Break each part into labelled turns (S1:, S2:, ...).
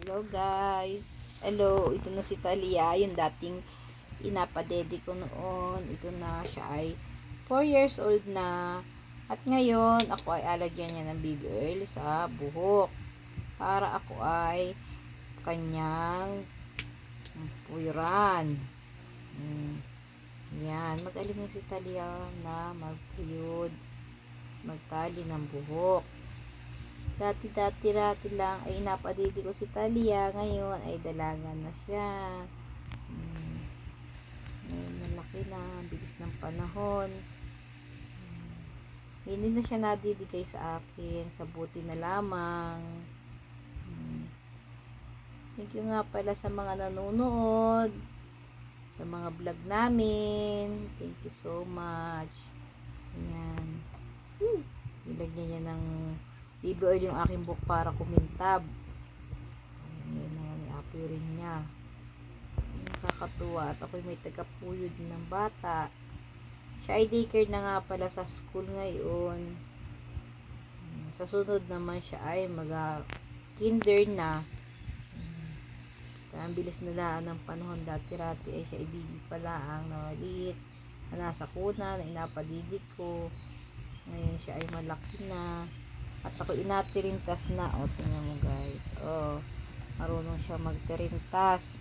S1: Hello guys. Hello, ito na si Talia, yung dating inapadede ko noon. Ito na siya ay 4 years old na. At ngayon, ako ay alagyan niya ng baby oil sa buhok. Para ako ay kanyang puyuran. Yan, magaling na si Talia na magpuyod, magtali ng buhok. Dati lang ay napadidi ko si Talia. Ngayon ay dalaga na siya. Ngayon malaki na. Bilis ng panahon. Hindi na siya nadidikay sa akin. Sa buti na lamang. Thank you nga pala sa mga nanonood. Sa mga vlog namin. Thank you so much. Ayan. Nilagyan niya ng baby oil yung aking buhok para kumintab. Ayan naman, i-apoy rin niya. Nakakatuwa. At ako'y may tagapuyod ng bata. Siya ay daycare na nga pala sa school ngayon. Sa sunod naman siya ay mag-kinder na. Kaya ang bilis nila ng panahon. Dati-rati ay siya ibigay pala ang maliit na nasa kuna na inapadidi ko. Ngayon siya ay malaki na. At ako inatirintas na. O, tingnan mo guys. O, marunong siya magtirintas.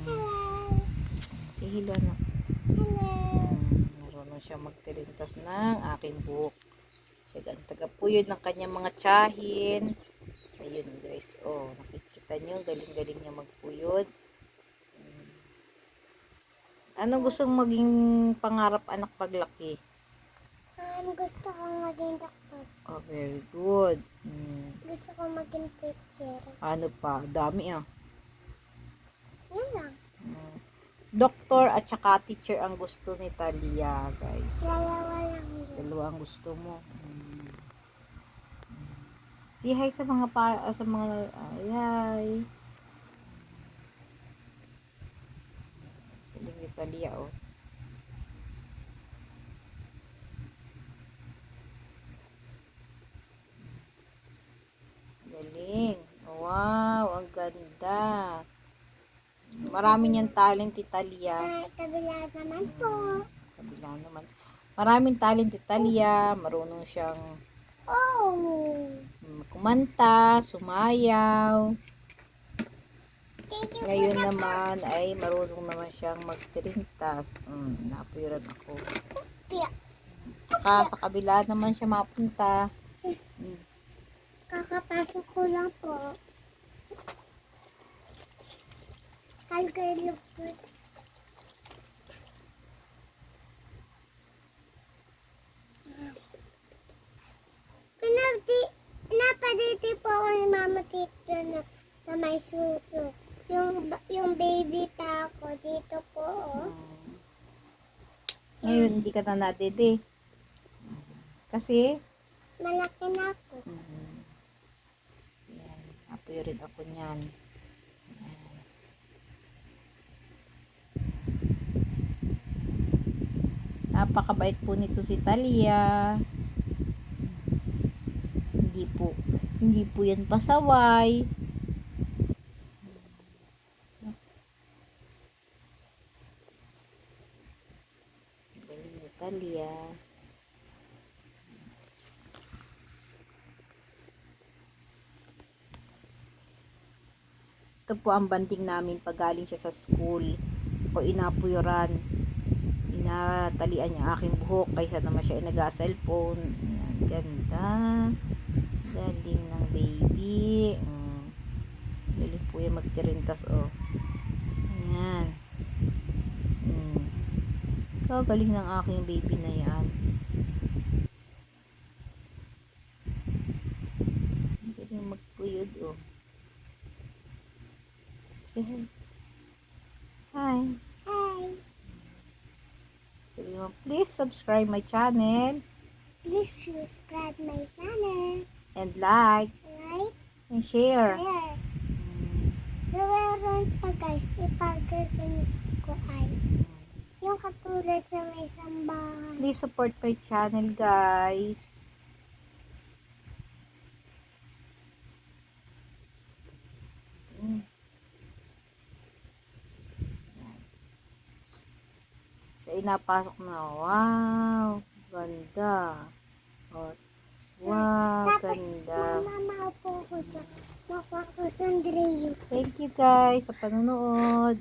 S2: Hello.
S1: Si Hilo na.
S2: Hello.
S1: Marunong siya magtirintas ng aking buhok. Siya ang tagapuyod ng kanyang mga tiyahin. Ayun guys. O, nakikita nyo. Galing-galing niya magpuyod. Ano gustong maging pangarap anak paglaki?
S2: Gusto kong maging doktor.
S1: Oh, very good.
S2: Gusto kong maging teacher.
S1: Ano pa? Dami ah.
S2: Yan lang.
S1: Doktor at saka teacher ang gusto ni Talia, guys.
S2: Dalawa lang yun.
S1: Dalawa ang gusto mo. Say hi sa mga sa mga ay. Galing ni Talia, oh. Galing. Wow, ang ganda. Marami niyang talent si Talia.
S2: Ay, kabila naman po.
S1: Kabila naman. Maraming talent si Talia. Marunong siyang kumanta, sumayaw.
S2: Thank you
S1: Ngayon
S2: po sa
S1: naman ay marunong naman siyang magtirintas. Napuyuran ako.
S2: Pia.
S1: Saka sa kabila naman siya mapunta.
S2: Kakapasok ko lang po. Kalgay po. Napaditi po ako ni Mama Tito na sa may suso. Yung baby pa ako dito po. Oh.
S1: Ngayon hindi ka na nadede. Kasi
S2: Malaki na ako.
S1: yan, napuyurin ako niyan. Napakabait po nito si Talia. Hindi po yan pasaway. Galing ni Talia. Ito po ang banding namin pag galing siya sa school. O inapuyuran. Inatalian niya aking buhok kaysa naman siya nag-cellphone. Ganda. Galing ng baby. Galing po yung magtirintas, oh. Ayan. Galing ng aking baby na yan. Galing magpuyod, oh. Say hi. Hi.
S2: Hi.
S1: Sabi mo, please subscribe my channel.
S2: Please subscribe my channel.
S1: And like.
S2: Like,
S1: And share.
S2: share. So, meron pa guys, ipagkakin ko ay yung katulad sa may sambahan.
S1: Please support my channel, guys. inapasok na. Wow, ganda. Oh, wow,
S2: Tapos,
S1: ganda.
S2: mama, maupo ko dyan. Makuha ko sa Andrea.
S1: Thank you guys sa panonood.